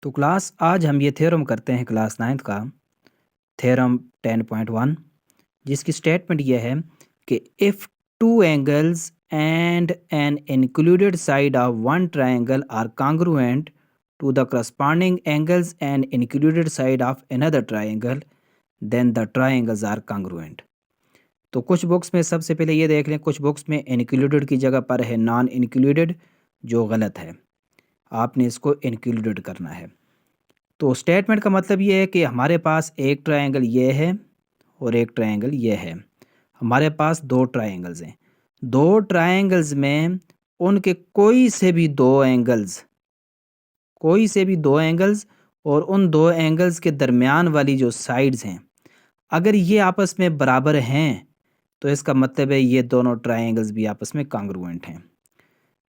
तो क्लास आज हम ये थ्योरम करते हैं क्लास 9th का थ्योरम 10.1 जिसकी स्टेटमेंट ये है कि if two angles and an included side of one triangle are congruent to the corresponding angles and included side of another triangle then the triangles are congruent. तो कुछ books में सबसे पहले ये देख लें, कुछ बुक्स में इंक्लूडेड की जगह पर है नॉन इंक्लूडेड, जो गलत है। आपने इसको इंक्लूडेड करना है। तो स्टेटमेंट का मतलब ये है कि हमारे पास एक ट्रायंगल ये है और एक ट्रायंगल ये है। हमारे पास दो ट्रायंगल्स हैं। दो ट्रायंगल्स में उनके कोई से भी दो एंगल्स और उन दो एंगल्स के दरमियान वाली जो साइड्स हैं, अगर ये आपस में बराबर हैं तो इसका मतलब है ये दोनों ट्रायंगल्स भी आपस में कॉन्ग्रुएंट हैं।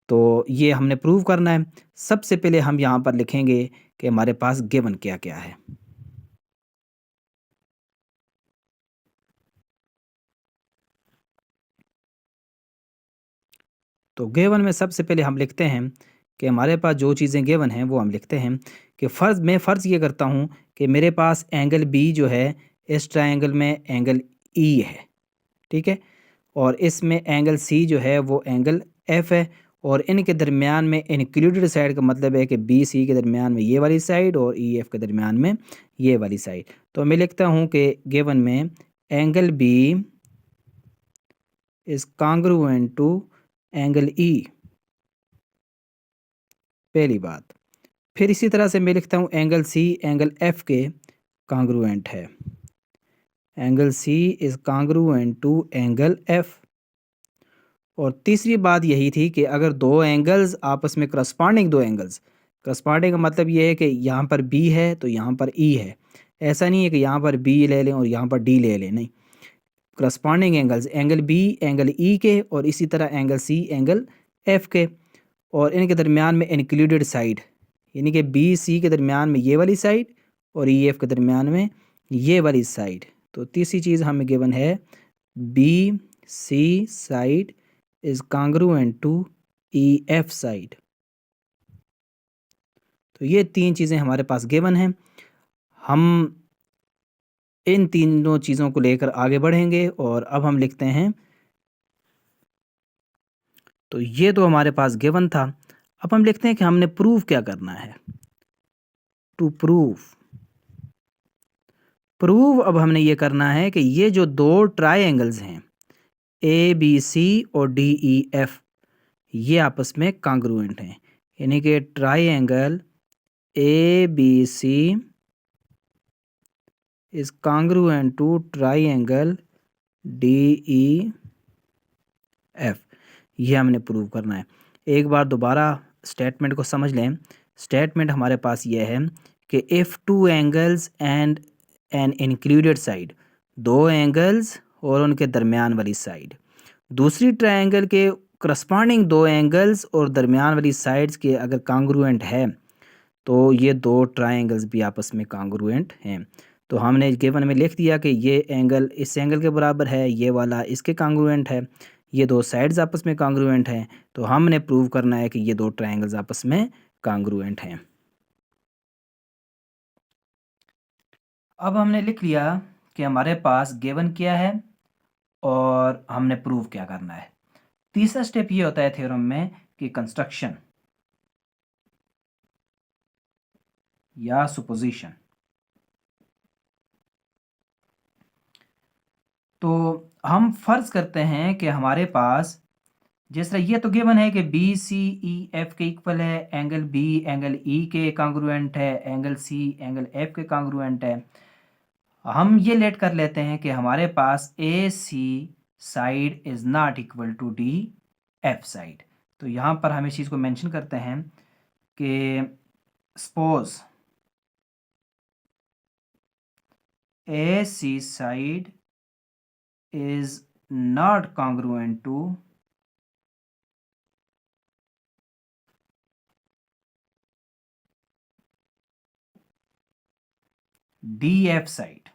तो ये हमने प्रूव करना है। सबसे पहले हम यहाँ पर लिखेंगे कि हमारे पास गिवन क्या क्या है। तो गिवन में सबसे पहले हम लिखते हैं कि हमारे पास जो चीज़ें गिवन हैं वो हम लिखते हैं कि मैं फ़र्ज़ ये करता हूँ कि मेरे पास एंगल बी जो है इस ट्रायंगल में एंगल ई है, ठीक है, और इसमें एंगल सी जो है वो एंगल एफ है, और इनके दरमियान में इंक्लूडेड साइड का मतलब है कि बी सी के दरमियान में ये वाली साइड और ई एफ के दरमियान में ये वाली साइड। तो मैं लिखता हूँ कि गिवन में angle B is congruent to angle E, पहली बात। फिर इसी तरह से मैं लिखता हूँ एंगल सी एंगल एफ के कॉन्ग्रुएंट है। Angle C is congruent to angle F. और तीसरी बात यही थी कि अगर दो एंगल्स आपस में करस्पॉन्डिंग का मतलब ये है कि यहाँ पर बी है तो यहाँ पर ई है। ऐसा नहीं है कि यहाँ पर बी ले लें और यहाँ पर डी ले लें, नहीं। Corresponding angles angle B angle E के और इसी तरह एंगल सी एंगल एफ के, और इनके दरमियान में इंक्लूडेड साइड यानी कि बी सी के दरमियान में ये वाली साइड और ई एफ के दरमियान में ये वाली साइड। तो तीसरी चीज़ हमें गिवन है B C side is congruent to E F side. तो ये तीन चीज़ें हमारे पास गिवन हैं। हम इन तीनों चीज़ों को लेकर आगे बढ़ेंगे और अब हम लिखते हैं। तो ये तो हमारे पास गिवन था। अब हम लिखते हैं कि हमने प्रूव क्या करना है। टू प्रूव अब हमने ये करना है कि ये जो दो ट्रायंगल्स हैं ए बी सी और डी ई एफ, ये आपस में कॉन्ग्रुएंट हैं। यानी कि triangle A B C is congruent to triangle D E F. ये हमने प्रूव करना है। एक बार दोबारा स्टेटमेंट को समझ लें। स्टेटमेंट हमारे पास ये है कि if two angles and an included side, दो एंगल्स और उनके दरमियान वाली साइड, दूसरी ट्रायंगल के करस्पॉन्डिंग दो एंगल्स और दरमियान वाली साइड्स के अगर कॉन्ग्रुएंट है तो ये दो ट्रायंगल्स भी आपस में कॉन्ग्रुएंट हैं। तो हमने गिवन में लिख दिया कि ये एंगल इस एंगल के बराबर है, ये वाला इसके कॉन्ग्रुएंट है, ये दो साइड्स आपस में कॉन्ग्रुएंट हैं। तो हमने प्रूव करना है कि ये दो ट्रायंगल्स आपस में कॉन्ग्रुएंट हैं। अब हमने लिख लिया कि हमारे पास गिवन क्या है और हमने प्रूव क्या करना है। तीसरा स्टेप ये होता है थ्योरम में कि कंस्ट्रक्शन या सुपोजिशन। तो हम फर्ज करते हैं कि हमारे पास जिस तरह ये तो गिवन है कि बी सी ई एफ के इक्वल है, एंगल बी एंगल ई के कॉन्ग्रुएंट है, एंगल सी एंगल एफ के कॉन्ग्रुएंट है। हम ये लेट कर लेते हैं कि हमारे पास A C side is not equal to D F side. तो यहाँ पर हम इस चीज़ को मेंशन करते हैं कि suppose A C side is not congruent to D F side,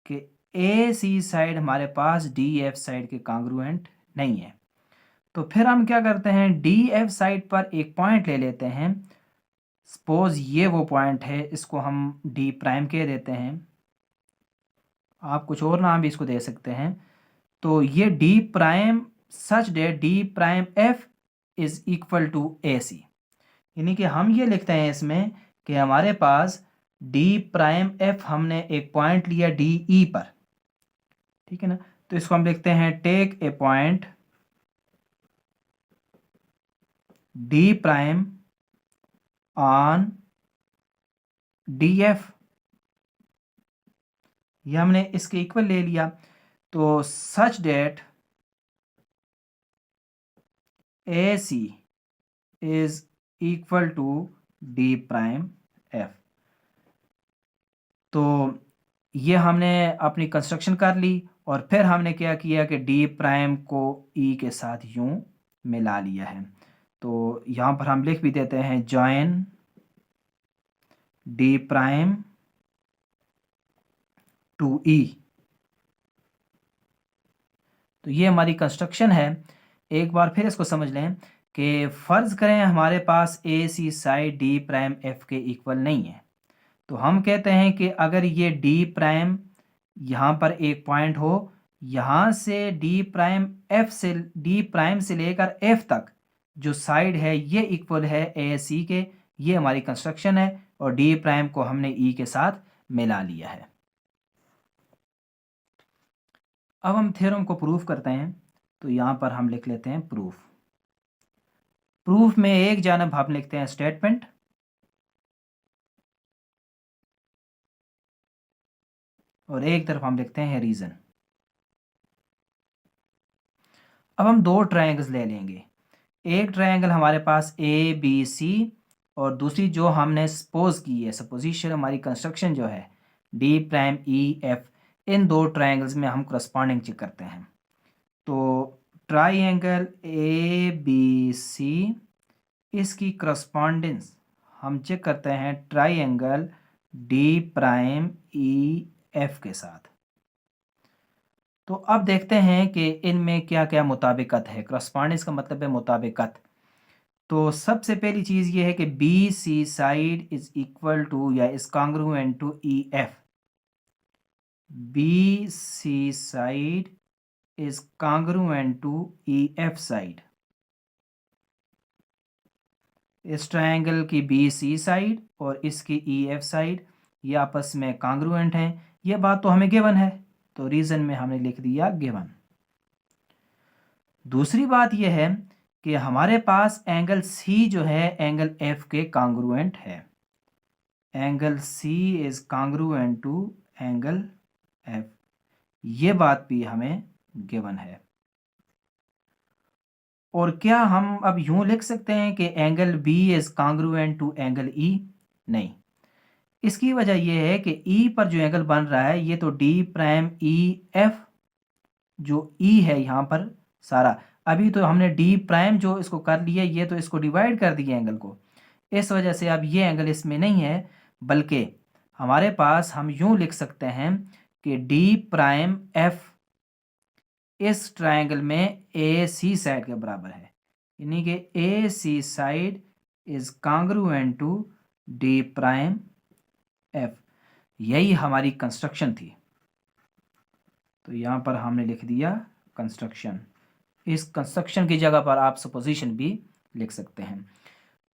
कि ए सी साइड हमारे पास डी एफ साइड के कॉन्ग्रुएंट नहीं है। तो फिर हम क्या करते हैं, डी एफ साइड पर एक पॉइंट ले लेते हैं। सपोज ये वो पॉइंट है, इसको हम डी प्राइम कह देते हैं, आप कुछ और नाम भी इसको दे सकते हैं। तो ये D prime such that D prime F is equal to A C, यानी कि हम ये लिखते हैं इसमें कि हमारे पास डी प्राइम एफ हमने एक पॉइंट लिया डी ई पर, ठीक है ना। तो इसको हम लिखते हैं take a point D prime on D F, ये हमने इसके इक्वल ले लिया। तो such that A C is equal to D prime F. तो ये हमने अपनी कंस्ट्रक्शन कर ली और फिर हमने क्या किया कि डी प्राइम को ई के साथ यूं मिला लिया है। तो यहाँ पर हम लिख भी देते हैं जॉइन डी प्राइम टू ई। तो ये हमारी कंस्ट्रक्शन है। एक बार फिर इसको समझ लें कि फ़र्ज़ करें हमारे पास A C side D prime F के इक्वल नहीं है, तो हम कहते हैं कि अगर ये डी प्राइम यहाँ पर एक पॉइंट हो, यहाँ से डी प्राइम एफ से डी प्राइम से लेकर एफ तक जो साइड है ये इक्वल है ए सी के, ये हमारी कंस्ट्रक्शन है और डी प्राइम को हमने ई के साथ मिला लिया है। अब हम थ्योरम को प्रूफ करते हैं। तो यहाँ पर हम लिख लेते हैं प्रूफ। प्रूफ में एक जानब हम लिखते हैं स्टेटमेंट और एक तरफ हम लिखते हैं रीज़न। अब हम दो ट्रायंगल्स ले लेंगे। एक ट्रायंगल हमारे पास ए बी सी और दूसरी जो हमने सपोज की है, सपोजिशन हमारी कंस्ट्रक्शन जो है डी प्राइम ई एफ, इन दो ट्रायंगल्स में हम करस्पॉन्डिंग चेक करते हैं। तो ट्रायंगल ए बी सी, इसकी करस्पॉन्डेंस हम चेक करते हैं triangle D prime E F के साथ। तो अब देखते हैं कि इनमें क्या क्या मुताबिकत है। करस्पॉन्डेंस का मतलब है मुताबिकत। तो सबसे पहली चीज़ ये है कि B C side is equal to या is congruent to E F. B C side is congruent to E F side. इस ट्रायंगल की बी सी साइड और इसकी ई एफ साइड ये आपस में कॉन्ग्रुएंट हैं। ये बात तो हमें गिवन है, तो रीज़न में हमने लिख दिया गिवन। दूसरी बात यह है कि हमारे पास एंगल सी जो है एंगल एफ के कॉन्ग्रुएंट है। Angle C is congruent to angle F, ये बात भी हमें गिवन है। और क्या हम अब यूं लिख सकते हैं कि angle B is congruent to angle E? नहीं। इसकी वजह यह है कि ई पर जो एंगल बन रहा है ये तो डी प्राइम ई एफ, जो ई है यहाँ पर सारा, अभी तो हमने डी प्राइम जो इसको कर लिया, ये तो इसको डिवाइड कर दिया एंगल को। इस वजह से अब ये एंगल इसमें नहीं है, बल्कि हमारे पास हम यूं लिख सकते हैं कि डी प्राइम एफ इस ट्रायंगल में ए सी साइड के बराबर है, यानी कि A C side is congruent to D prime F. यही हमारी कंस्ट्रक्शन थी। तो यहाँ पर हमने लिख दिया कंस्ट्रक्शन। इस कंस्ट्रक्शन की जगह पर आप सपोजिशन भी लिख सकते हैं।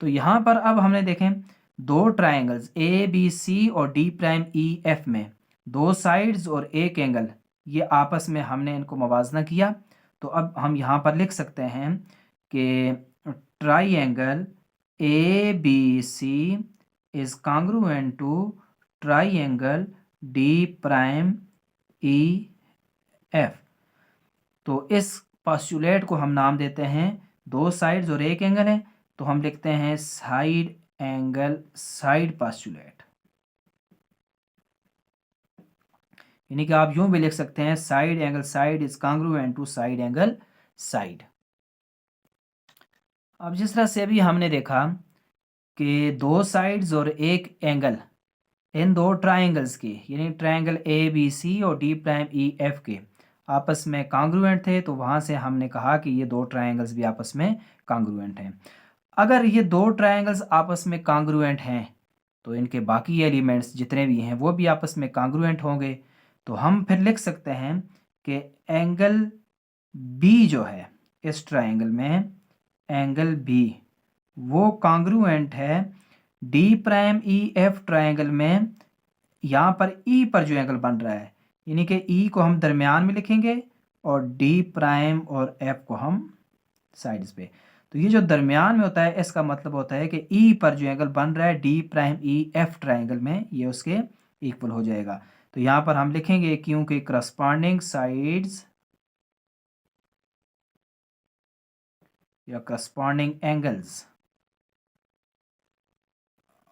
तो यहाँ पर अब हमने देखें दो ट्रायंगल्स ए बी सी और डी प्राइम ई एफ में दो साइड्स और एक एंगल, ये आपस में हमने इनको मवाजना किया। तो अब हम यहाँ पर लिख सकते हैं कि triangle A B C is congruent to triangle D prime E F. तो इस पोस्टुलेट को हम नाम देते हैं, दो साइड्स और एक एंगल है, तो हम लिखते हैं साइड एंगल साइड पोस्टुलेट। यानी कि आप यूं भी लिख सकते हैं side angle side is congruent to side angle side. अब जिस तरह से अभी हमने देखा कि दो साइड्स और एक एंगल, इन दो ट्रायंगल्स के, यानी ट्रायंगल ए बी सी और डी प्राइम ई एफ के आपस में कांग्रुएंट थे, तो वहाँ से हमने कहा कि ये दो ट्रायंगल्स भी आपस में कांग्रुएंट हैं। अगर ये दो ट्रायंगल्स आपस में कांग्रुएंट हैं तो इनके बाकी एलिमेंट्स जितने भी हैं वो भी आपस में कांग्रुएंट होंगे। तो हम फिर लिख सकते हैं कि एंगल बी जो है इस ट्रायंगल में, एंगल बी वो कांग्रुएंट है D prime E F triangle में। यहाँ पर ई पर जो एंगल बन रहा है, यानी कि ई को हम दरमियान में लिखेंगे और डी प्राइम और एफ को हम साइड्स पे। तो ये जो दरमियान में होता है इसका मतलब होता है कि ई पर जो एंगल बन रहा है D prime E F triangle में, ये उसके इक्वल हो जाएगा। तो यहाँ पर हम लिखेंगे क्योंकि करस्पॉन्डिंग साइड्स या corresponding angles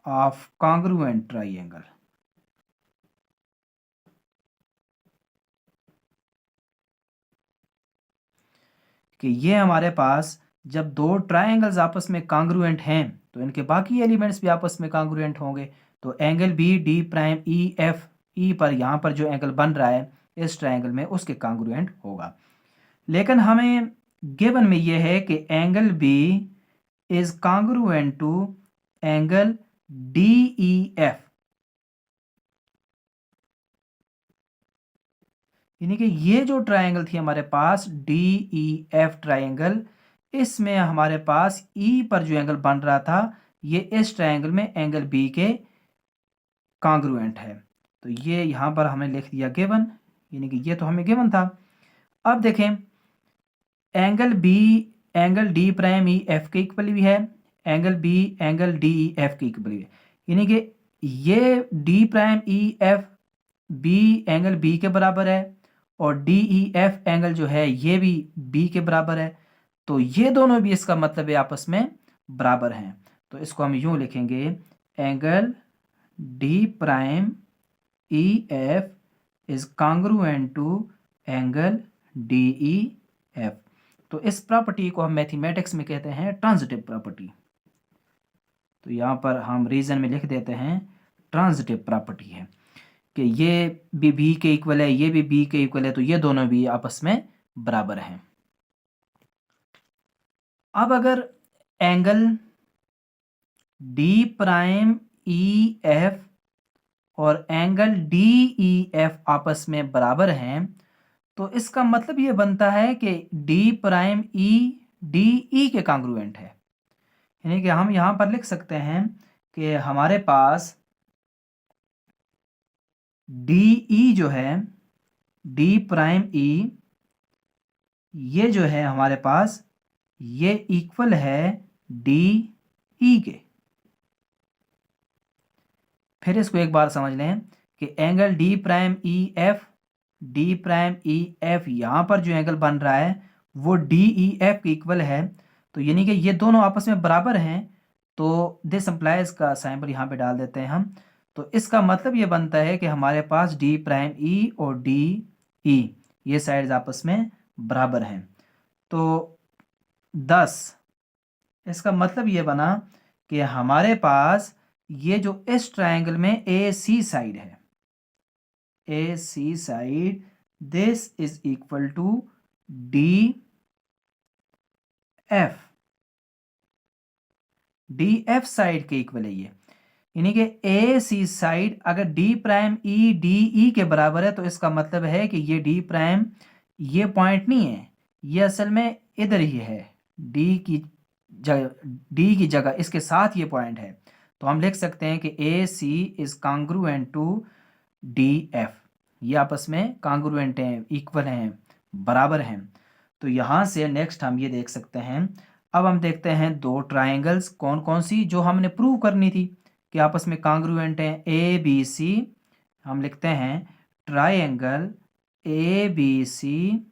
of congruent triangle, कि ये हमारे पास जब दो ट्रायंगल्स आपस में कांग्रुएंट हैं तो इनके बाकी एलिमेंट्स भी आपस में कांग्रुएंट होंगे। तो angle B D prime E F, E पर यहाँ पर जो एंगल बन रहा है इस ट्रायंगल में उसके कांग्रुएंट होगा। लेकिन हमें गिवन में ये है कि angle B is congruent to angle D E F, यानी कि ये जो ट्रायंगल थी हमारे पास डी ई एफ ट्रायंगल, इसमें हमारे पास ई पर जो एंगल बन रहा था ये इस ट्रायंगल में एंगल बी के कांग्रुएंट है। तो ये यहाँ पर हमें लिख दिया गिवन, यानी कि ये तो हमें गिवन था। अब देखें angle B angle D prime E F के इक्वल भी है, angle B angle D E F के इक्वल भी है, यानी कि ये D prime E F B angle B के बराबर है और डी ई एफ एंगल जो है ये भी बी के बराबर है। तो ये दोनों भी इसका मतलब है आपस में बराबर हैं। तो इसको हम यूं लिखेंगे angle D prime E F is congruent to angle D E F. तो इस प्रॉपर्टी को हम मैथमेटिक्स में कहते हैं ट्रांजिटिव प्रॉपर्टी। तो यहाँ पर हम रीजन में लिख देते हैं ट्रांजिटिव प्रॉपर्टी है कि ये भी बी के इक्वल है, ये भी बी के इक्वल है, तो ये दोनों भी आपस में बराबर हैं। अब अगर angle D prime E F और एंगल डी ई एफ आपस में बराबर हैं तो इसका मतलब ये बनता है कि D prime E D E के कांग्रुएंट है, यानी कि हम यहाँ पर लिख सकते हैं कि हमारे पास डी ई जो है डी प्राइम ई, ये जो है हमारे पास ये इक्वल है डी ई के। फिर इसको एक बार समझ लें कि angle D prime E F, D prime E F यहाँ पर जो एंगल बन रहा है वो डी ई एफ के इक्वल है। तो यानी कि ये दोनों आपस में बराबर हैं। तो दिस एम्प्लाइज का साइंबल यहाँ पे डाल देते हैं हम। तो इसका मतलब ये बनता है कि हमारे पास डी प्राइम ई और डी ई ये साइड्स आपस में बराबर हैं। तो 10 इसका मतलब ये बना कि हमारे पास ये जो इस ट्रायंगल में ए सी साइड है, A C side this is equal to D F, D F side के इक्वल है ये, यानी कि ए सी साइड अगर D prime E D E के बराबर है तो इसका मतलब है कि ये डी प्राइम ये पॉइंट नहीं है, ये असल में इधर ही है, डी की जगह इसके साथ ये पॉइंट है। तो हम लिख सकते हैं कि A C is congruent to D F, ये आपस में कांग्रुएंट हैं, इक्वल हैं, बराबर हैं। तो यहाँ से नेक्स्ट हम ये देख सकते हैं। अब हम देखते हैं दो ट्राइंगल्स कौन कौन सी जो हमने प्रूव करनी थी कि आपस में कांग्रुएंट हैं। ए बी सी हम लिखते हैं ट्राइंगल ए बी सी,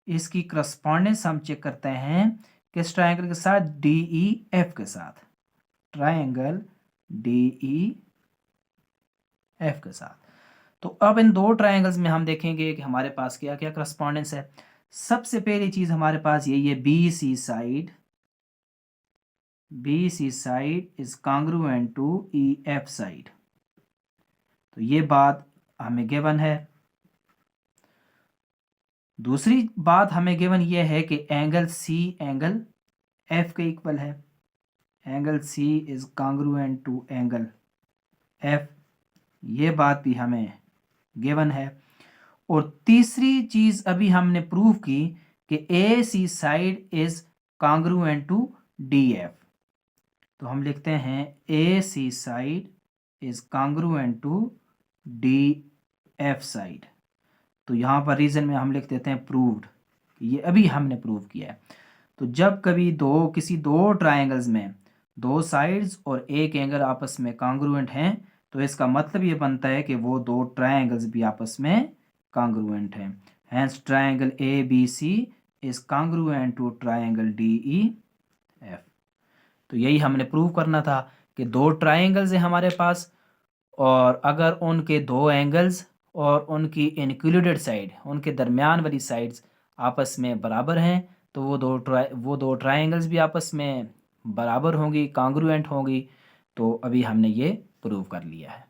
इसकी करस्पॉन्डेंस हम चेक करते हैं किस ट्राइंगल के साथ, डी ई एफ के साथ, ट्राइंगल डी ई एफ के साथ। तो अब इन दो ट्राइंगल्स में हम देखेंगे कि हमारे पास क्या क्या करस्पॉन्डेंस है। सबसे पहली चीज हमारे पास यही है B C side, B C side is congruent to E F side. तो ये बात हमें गिवन है। दूसरी बात हमें गिवन ये है कि एंगल सी एंगल एफ के इक्वल है, angle C is congruent to angle F, ये बात भी हमें गिवन है। और तीसरी चीज अभी हमने प्रूव की कि A C side is congruent to D F, तो हम लिखते हैं A C side is congruent to D F side. तो यहाँ पर रीजन में हम लिख देते हैं प्रूव्ड, ये अभी हमने प्रूव किया है। तो जब कभी किसी दो ट्रायंगल्स में दो साइड्स और एक एंगल आपस में कॉन्ग्रुएंट हैं, तो इसका मतलब ये बनता है कि वो दो ट्रायंगल्स भी आपस में कॉन्ग्रुएंट हैं। Hence triangle A B C is congruent to triangle D E F. तो यही हमने प्रूव करना था कि दो ट्रायंगल्स हैं हमारे पास, और अगर उनके दो एंगल्स और उनकी इंक्लूडेड साइड, उनके दरमियान वाली साइड्स आपस में बराबर हैं, तो वो दो ट्रायंगल्स भी आपस में बराबर होंगी, कॉन्ग्रुएंट होंगी। तो अभी हमने ये प्रूव कर लिया है।